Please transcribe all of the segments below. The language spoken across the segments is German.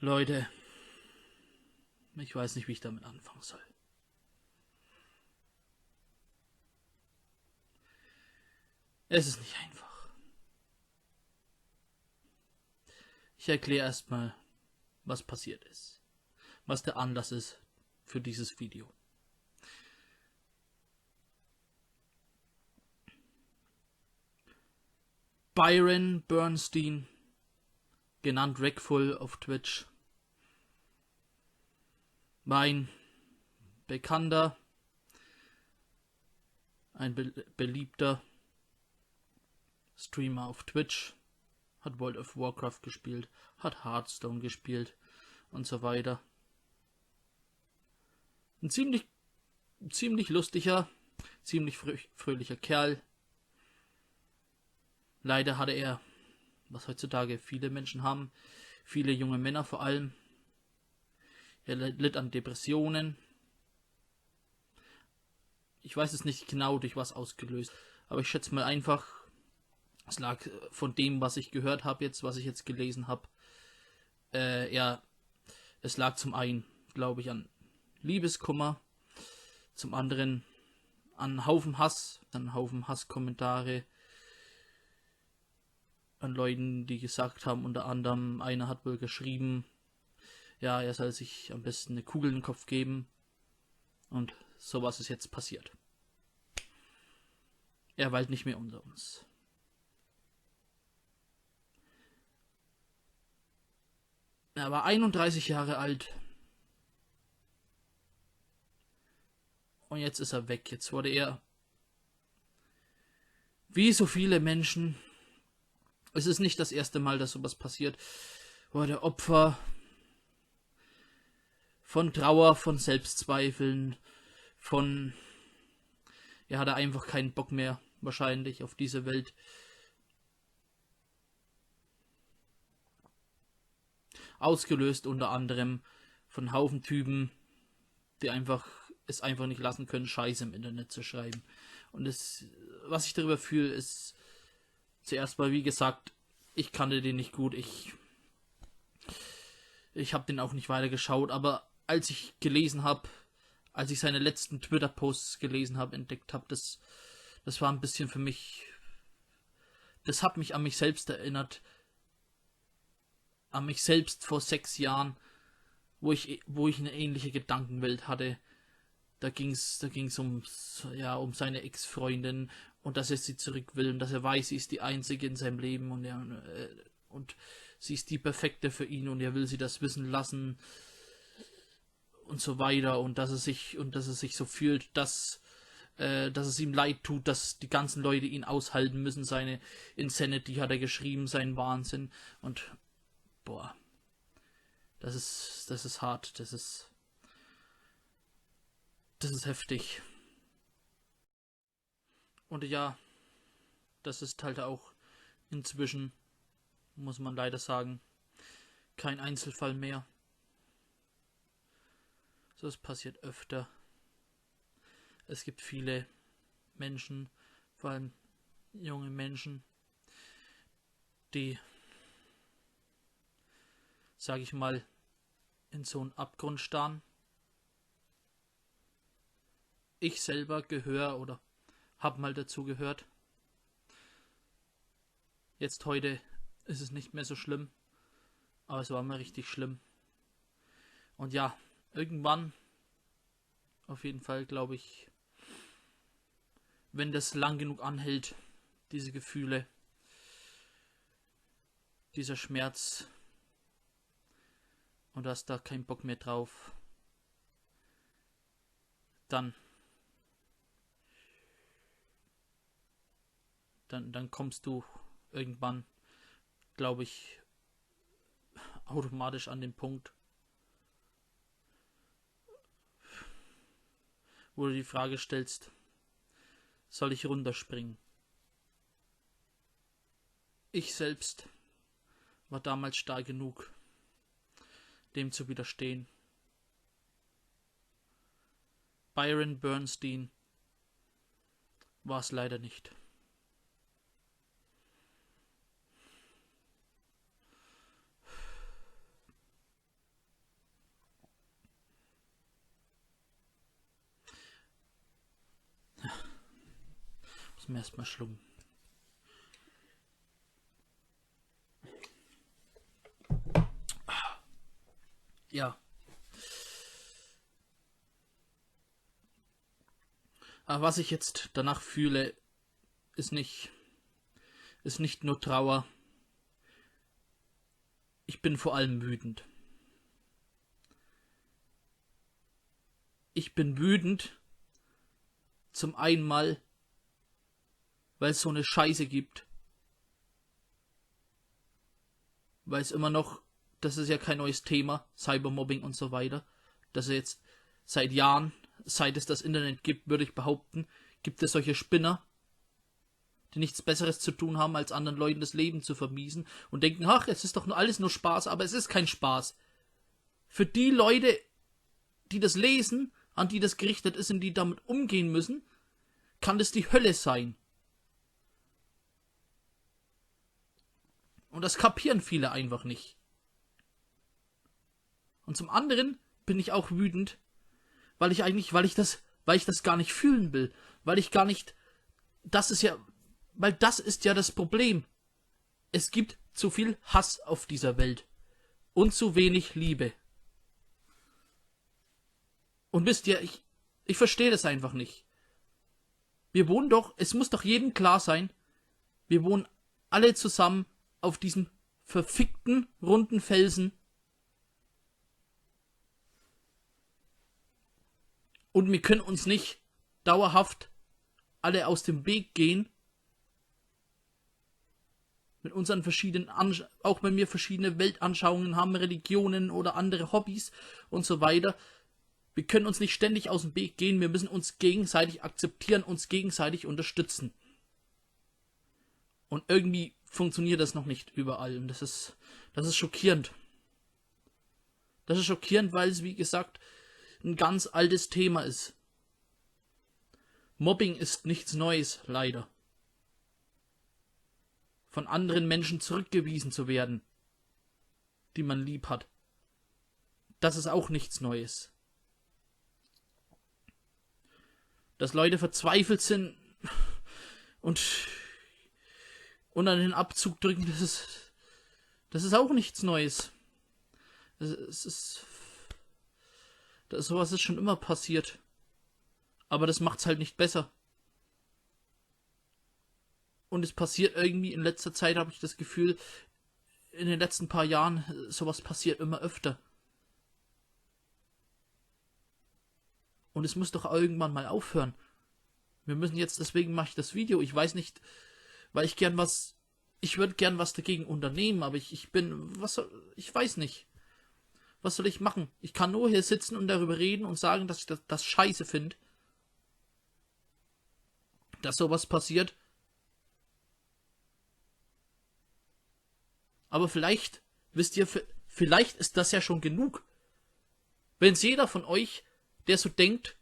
Leute, ich weiß nicht, wie ich damit anfangen soll. Es ist nicht einfach. Ich erkläre erstmal, was passiert ist. Was der Anlass ist für dieses Video. Byron Bernstein, genannt Rackful auf Twitch, war ein bekannter, ein beliebter Streamer auf Twitch, hat World of Warcraft gespielt, hat Hearthstone gespielt und so weiter. Ein ziemlich lustiger, ziemlich fröhlicher Kerl. Leider hatte er, was heutzutage viele Menschen haben, viele junge Männer vor allem. Er litt an Depressionen. Ich weiß es nicht genau, durch was ausgelöst, aber ich schätze mal einfach, es lag von dem, was ich gehört habe jetzt, was ich jetzt gelesen habe. Es lag zum einen, glaube ich, an Liebeskummer, zum anderen an Haufen Hass, an Haufen Hasskommentare an Leuten, die gesagt haben, unter anderem, einer hat wohl geschrieben, ja, er soll sich am besten eine Kugel in den Kopf geben. Und sowas ist jetzt passiert. Er weilt nicht mehr unter uns. Er war 31 Jahre alt. Und jetzt ist er weg. Jetzt wurde er, wie so viele Menschen, es ist nicht das erste Mal, dass sowas passiert, wurde Opfer von Trauer, von Selbstzweifeln, er hatte einfach keinen Bock mehr, wahrscheinlich, auf diese Welt. Ausgelöst unter anderem von Haufen Typen, die es einfach nicht lassen können, Scheiße im Internet zu schreiben. Und was ich darüber fühle, ist zuerst mal, wie gesagt, ich kannte den nicht gut, ich habe den auch nicht weiter geschaut, aber als ich seine letzten Twitter-Posts gelesen habe, entdeckt habe, das war ein bisschen für mich, das hat mich an mich selbst erinnert, an mich selbst vor 6 Jahren, wo ich eine ähnliche Gedankenwelt hatte. Da ging's um seine Ex-Freundin und dass er sie zurück will und dass er weiß, sie ist die einzige in seinem Leben und sie ist die perfekte für ihn und er will sie das wissen lassen und so weiter und dass er sich so fühlt, dass es ihm leid tut, dass die ganzen Leute ihn aushalten müssen, seine Insanity hat er geschrieben, seinen Wahnsinn und boah, das ist hart, das ist heftig. Und ja, das ist halt auch inzwischen, muss man leider sagen, kein Einzelfall mehr. So, es passiert öfter. Es gibt viele Menschen, vor allem junge Menschen, die, sag ich mal, in so einen Abgrund starren. Ich selber gehöre oder hab mal dazu gehört. Jetzt heute ist es nicht mehr so schlimm, aber es war mal richtig schlimm. Und ja, irgendwann, auf jeden Fall, glaube ich, wenn das lang genug anhält, diese Gefühle, dieser Schmerz, und du hast da keinen Bock mehr drauf, dann kommst du irgendwann, glaube ich, automatisch an den Punkt, wo du die Frage stellst, soll ich runterspringen? Ich selbst war damals stark genug, dem zu widerstehen. Byron Bernstein war es leider nicht. mir erstmal schlucken. Ja. Aber was ich jetzt danach fühle, ist nicht nur Trauer. Ich bin vor allem wütend. Ich bin wütend, zum einen mal, weil es so eine Scheiße gibt. Weil es immer noch, das ist ja kein neues Thema, Cybermobbing und so weiter. Das ist jetzt seit Jahren, seit es das Internet gibt, würde ich behaupten, gibt es solche Spinner, die nichts Besseres zu tun haben, als anderen Leuten das Leben zu vermiesen und denken, ach, es ist doch nur alles nur Spaß, aber es ist kein Spaß. Für die Leute, die das lesen, an die das gerichtet ist und die damit umgehen müssen, kann das die Hölle sein. Und das kapieren viele einfach nicht. Und zum anderen bin ich auch wütend, weil ich das gar nicht fühlen will, weil ich gar nicht, weil das ist ja das Problem. Es gibt zu viel Hass auf dieser Welt und zu wenig Liebe. Und wisst ihr, ich verstehe das einfach nicht. Es muss doch jedem klar sein, wir wohnen alle zusammen auf diesem verfickten, runden Felsen. Und wir können uns nicht dauerhaft alle aus dem Weg gehen. Mit unseren verschiedenen, auch wenn wir verschiedene Weltanschauungen haben, Religionen oder andere Hobbys und so weiter. Wir können uns nicht ständig aus dem Weg gehen. Wir müssen uns gegenseitig akzeptieren, uns gegenseitig unterstützen. Und irgendwie funktioniert das noch nicht überall. Und das ist schockierend. Das ist schockierend, weil es, wie gesagt, ein ganz altes Thema ist. Mobbing ist nichts Neues, leider. Von anderen Menschen zurückgewiesen zu werden, die man lieb hat. Das ist auch nichts Neues. Dass Leute verzweifelt sind und an den Abzug drücken, das ist auch nichts Neues. Sowas ist schon immer passiert. Aber das macht's halt nicht besser. Und es passiert irgendwie, in letzter Zeit habe ich das Gefühl, in den letzten paar Jahren, sowas passiert immer öfter. Und es muss doch irgendwann mal aufhören. Wir müssen jetzt, deswegen mache ich das Video. Ich weiß nicht, weil ich würde gern was dagegen unternehmen, aber ich weiß nicht. Was soll ich machen? Ich kann nur hier sitzen und darüber reden und sagen, dass ich das scheiße finde. Dass sowas passiert. Aber vielleicht, wisst ihr, vielleicht ist das ja schon genug. Wenn es jeder von euch, der so denkt,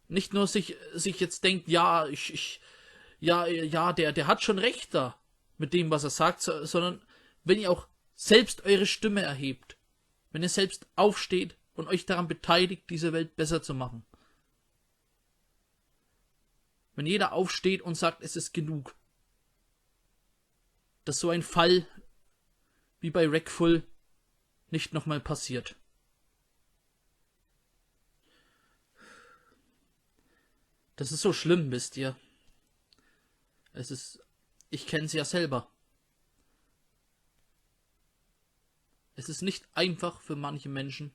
nicht nur sich jetzt denkt, ja, der hat schon recht da mit dem, was er sagt, sondern wenn ihr auch selbst eure Stimme erhebt, wenn ihr selbst aufsteht und euch daran beteiligt, diese Welt besser zu machen. Wenn jeder aufsteht und sagt, es ist genug. Dass so ein Fall wie bei Wreckful nicht nochmal passiert. Das ist so schlimm, wisst ihr. Ich kenne es ja selber. Es ist nicht einfach für manche Menschen,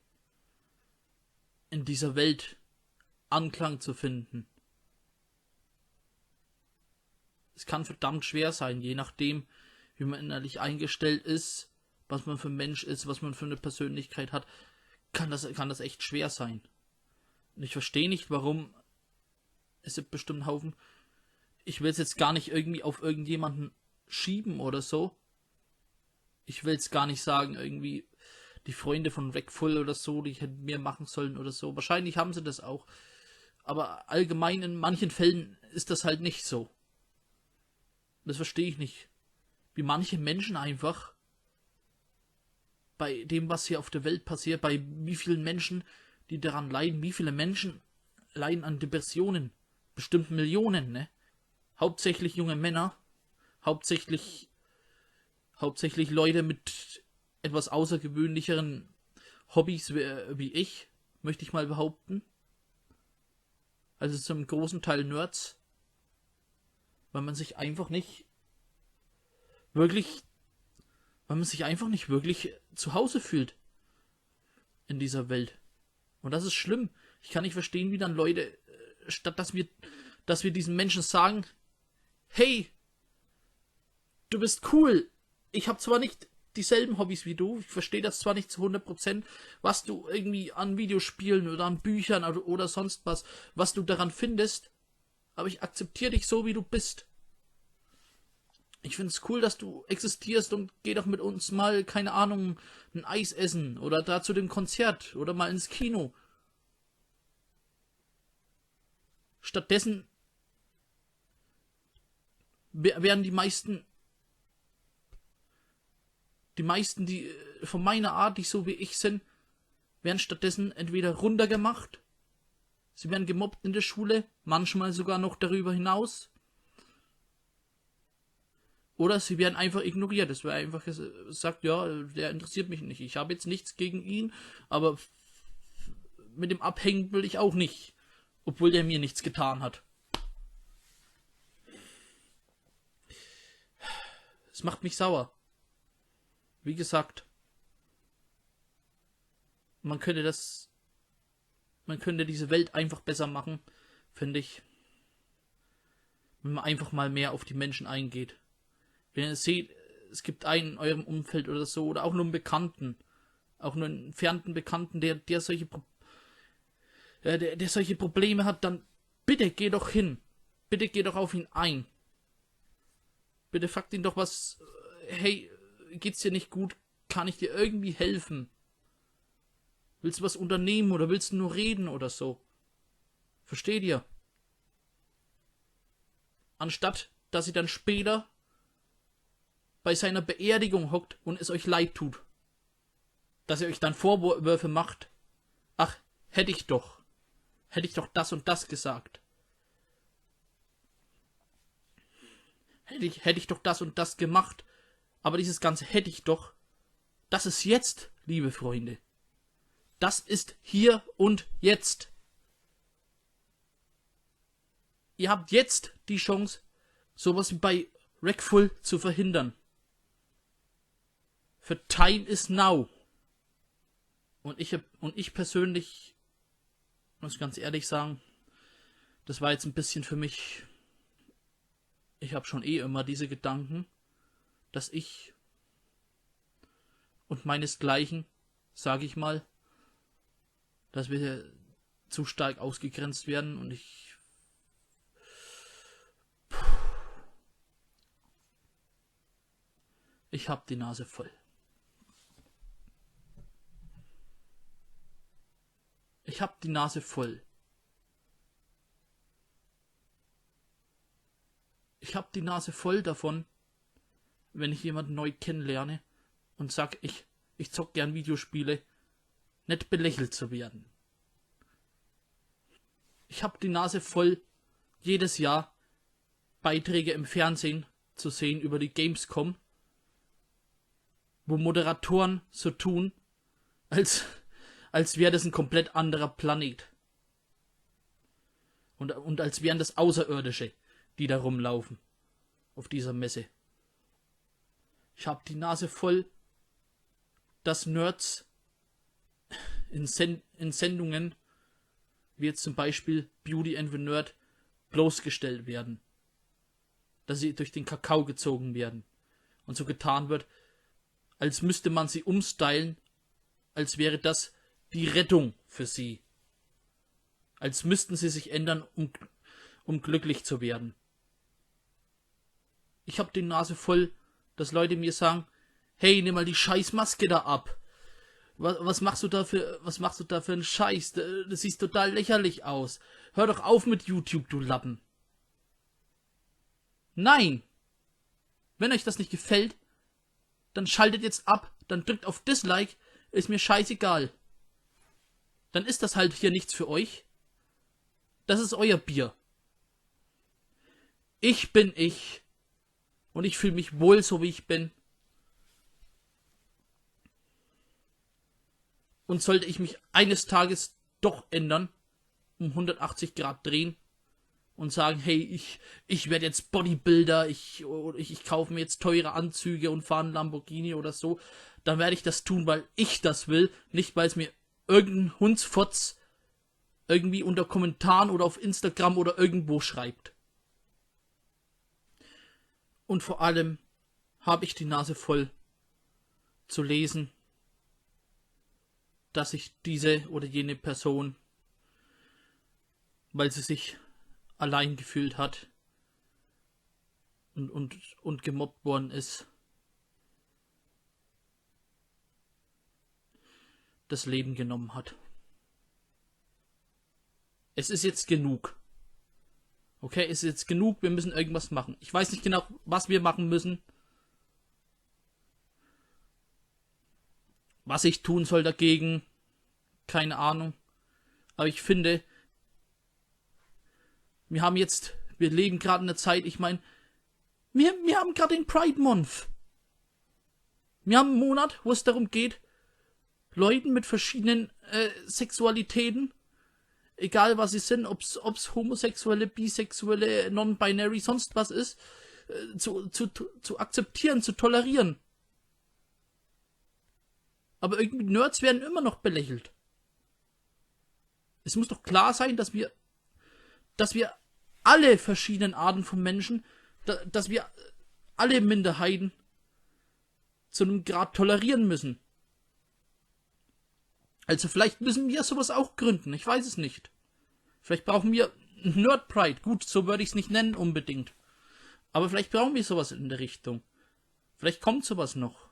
in dieser Welt Anklang zu finden. Es kann verdammt schwer sein, je nachdem, wie man innerlich eingestellt ist, was man für ein Mensch ist, was man für eine Persönlichkeit hat, kann das echt schwer sein. Und ich verstehe nicht, warum. Es gibt bestimmt einen Haufen. Ich will es jetzt gar nicht irgendwie auf irgendjemanden schieben oder so. Ich will es gar nicht sagen, irgendwie die Freunde von Wreckful oder so, die hätten mehr machen sollen oder so. Wahrscheinlich haben sie das auch. Aber allgemein in manchen Fällen ist das halt nicht so. Das verstehe ich nicht. Wie manche Menschen einfach bei dem, was hier auf der Welt passiert, bei wie vielen Menschen, die daran leiden, wie viele Menschen leiden an Depressionen. Bestimmt Millionen, ne? hauptsächlich junge Männer, hauptsächlich Leute mit etwas außergewöhnlicheren Hobbys wie ich, möchte ich mal behaupten. Also zum großen Teil Nerds, weil man sich einfach nicht wirklich, zu Hause fühlt in dieser Welt. Und das ist schlimm. Ich kann nicht verstehen, wie dann Leute, statt dass wir diesen Menschen sagen, hey, du bist cool. Ich habe zwar nicht dieselben Hobbys wie du, ich verstehe das zwar nicht zu 100%, was du irgendwie an Videospielen oder an Büchern oder sonst was du daran findest, aber ich akzeptiere dich so, wie du bist. Ich finde es cool, dass du existierst und geh doch mit uns mal, keine Ahnung, ein Eis essen oder da zu dem Konzert oder mal ins Kino. Stattdessen werden die meisten, die von meiner Art, die so wie ich sind, werden stattdessen entweder runtergemacht, sie werden gemobbt in der Schule, manchmal sogar noch darüber hinaus, oder sie werden einfach ignoriert. Es wird einfach gesagt, ja, der interessiert mich nicht. Ich habe jetzt nichts gegen ihn, aber mit dem Abhängen will ich auch nicht, obwohl der mir nichts getan hat. Es macht mich sauer. Wie gesagt, man könnte diese Welt einfach besser machen, finde ich, wenn man einfach mal mehr auf die Menschen eingeht. Wenn ihr seht, es gibt einen in eurem Umfeld oder so, oder auch nur einen Bekannten, auch nur einen entfernten Bekannten, der solche Probleme hat, dann bitte geh doch hin. Bitte geh doch auf ihn ein. Bitte fragt ihn doch was, hey, geht's dir nicht gut? Kann ich dir irgendwie helfen? Willst du was unternehmen oder willst du nur reden oder so? Versteht ihr? Anstatt, dass ihr dann später bei seiner Beerdigung hockt und es euch leid tut. Dass ihr euch dann Vorwürfe macht. Ach, hätte ich doch das und das gesagt. Hätte ich doch das und das gemacht. Aber dieses ganze hätte ich doch, das ist jetzt, liebe Freunde. Das ist hier und jetzt. Ihr habt jetzt die Chance, sowas wie bei Wreckful zu verhindern. Für Time is now. Und ich persönlich muss ganz ehrlich sagen, das war jetzt ein bisschen für mich, ich habe schon immer diese Gedanken, dass ich und meinesgleichen, sage ich mal, dass wir zu stark ausgegrenzt werden und ich hab die Nase voll. Ich hab die Nase voll. Ich hab die Nase voll davon, wenn ich jemanden neu kennenlerne und sag, ich zock gern Videospiele, nicht belächelt zu werden. Ich hab die Nase voll, jedes Jahr Beiträge im Fernsehen zu sehen über die Gamescom, wo Moderatoren so tun, als wäre das ein komplett anderer Planet. Und als wären das Außerirdische, die da rumlaufen auf dieser Messe. Ich hab die Nase voll, dass Nerds in Sendungen, wie jetzt zum Beispiel Beauty and the Nerd, bloßgestellt werden. Dass sie durch den Kakao gezogen werden. Und so getan wird, als müsste man sie umstylen, als wäre das die Rettung für sie. Als müssten sie sich ändern, um glücklich zu werden. Ich hab die Nase voll, dass Leute mir sagen, hey, nimm mal die scheiß Maske da ab. Was machst du da für einen Scheiß? Das sieht total lächerlich aus. Hör doch auf mit YouTube, du Lappen. Nein! Wenn euch das nicht gefällt, dann schaltet jetzt ab, dann drückt auf Dislike, ist mir scheißegal. Dann ist das halt hier nichts für euch. Das ist euer Bier. Ich bin ich. Und ich fühle mich wohl, so wie ich bin. Und sollte ich mich eines Tages doch ändern, um 180 Grad drehen und sagen, hey, ich werde jetzt Bodybuilder, ich kaufe mir jetzt teure Anzüge und fahre einen Lamborghini oder so, dann werde ich das tun, weil ich das will, nicht weil es mir irgendein Hundsfotz irgendwie unter Kommentaren oder auf Instagram oder irgendwo schreibt. Und vor allem habe ich die Nase voll zu lesen, dass sich diese oder jene Person, weil sie sich allein gefühlt hat und gemobbt worden ist, das Leben genommen hat. Es ist jetzt genug. Okay, es ist jetzt genug, wir müssen irgendwas machen. Ich weiß nicht genau, was wir machen müssen. Was ich tun soll dagegen, keine Ahnung. Aber ich finde, wir leben gerade in einer Zeit, ich meine, wir haben gerade den Pride Month. Wir haben einen Monat, wo es darum geht, Leuten mit verschiedenen Sexualitäten, egal was sie sind, ob's homosexuelle, bisexuelle, non-binary, sonst was ist, zu akzeptieren, zu tolerieren. Aber irgendwie Nerds werden immer noch belächelt. Es muss doch klar sein, dass wir alle verschiedenen Arten von Menschen, dass wir alle Minderheiten zu einem Grad tolerieren müssen. Also vielleicht müssen wir sowas auch gründen, ich weiß es nicht. Vielleicht brauchen wir Nerd Pride, gut, so würde ich es nicht nennen unbedingt. Aber vielleicht brauchen wir sowas in der Richtung. Vielleicht kommt sowas noch.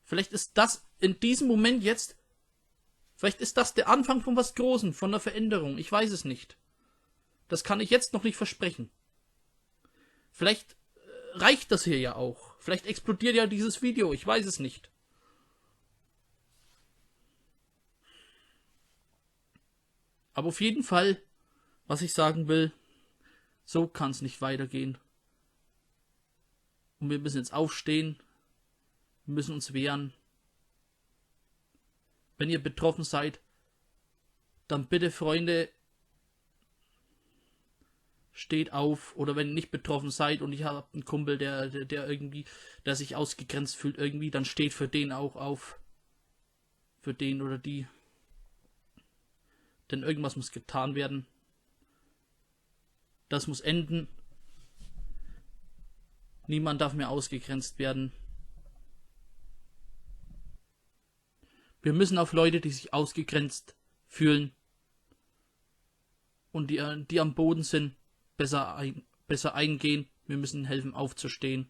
Vielleicht ist das in diesem Moment jetzt, vielleicht ist das der Anfang von was Großem, von einer Veränderung, ich weiß es nicht. Das kann ich jetzt noch nicht versprechen. Vielleicht reicht das hier ja auch. Vielleicht explodiert ja dieses Video, ich weiß es nicht. Aber auf jeden Fall, was ich sagen will, so kann es nicht weitergehen. Und wir müssen jetzt aufstehen, wir müssen uns wehren. Wenn ihr betroffen seid, dann bitte, Freunde, steht auf. Oder wenn ihr nicht betroffen seid und ihr habt einen Kumpel, der sich ausgegrenzt fühlt irgendwie, dann steht für den auch auf. Für den oder die. Denn irgendwas muss getan werden. Das muss enden. Niemand darf mehr ausgegrenzt werden. Wir müssen auf Leute, die sich ausgegrenzt fühlen und die am Boden sind, besser eingehen. Wir müssen ihnen helfen, aufzustehen.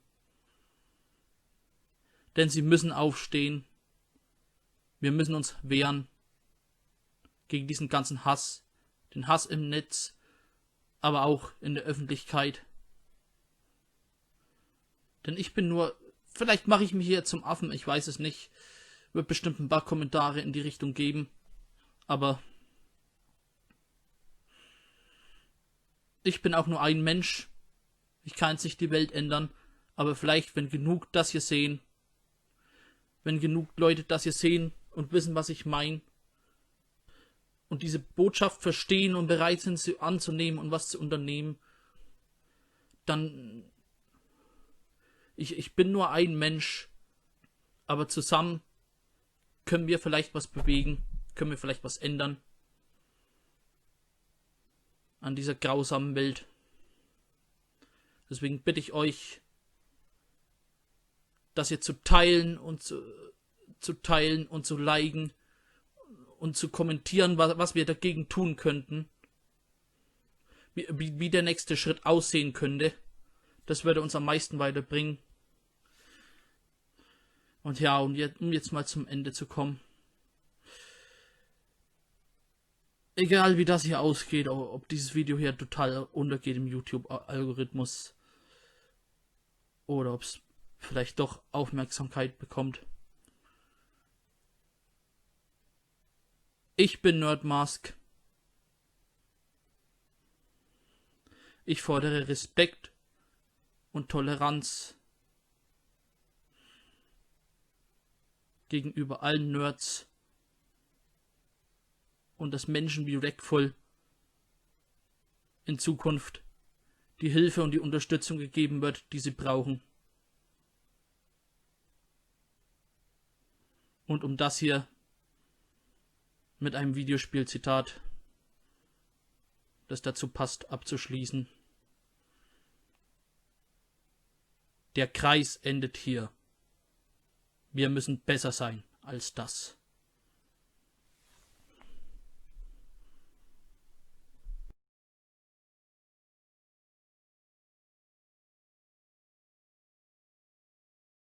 Denn sie müssen aufstehen. Wir müssen uns wehren gegen diesen ganzen Hass. Den Hass im Netz, aber auch in der Öffentlichkeit. Denn ich bin nur, vielleicht mache ich mich hier zum Affen, ich weiß es nicht. Wird bestimmt ein paar Kommentare in die Richtung geben. Aber ich bin auch nur ein Mensch. Ich kann jetzt nicht die Welt ändern. Aber vielleicht, wenn genug das hier sehen, wenn genug Leute das hier sehen und wissen, was ich meine, und diese Botschaft verstehen und bereit sind, sie anzunehmen und was zu unternehmen, dann ich bin nur ein Mensch, aber zusammen können wir vielleicht was bewegen, können wir vielleicht was ändern an dieser grausamen Welt. Deswegen bitte ich euch, das hier zu teilen und zu liken und zu kommentieren, was wir dagegen tun könnten, wie der nächste Schritt aussehen könnte. Das würde uns am meisten weiterbringen. Und ja, um jetzt mal zum Ende zu kommen. Egal wie das hier ausgeht, ob dieses Video hier total untergeht im YouTube-Algorithmus oder ob es vielleicht doch Aufmerksamkeit bekommt. Ich bin Nerdmask. Ich fordere Respekt und Toleranz gegenüber allen Nerds und dass Menschen wie Rackvoll in Zukunft die Hilfe und die Unterstützung gegeben wird, die sie brauchen. Und um das hier mit einem Videospielzitat, das dazu passt, abzuschließen. Der Kreis endet hier. Wir müssen besser sein als das.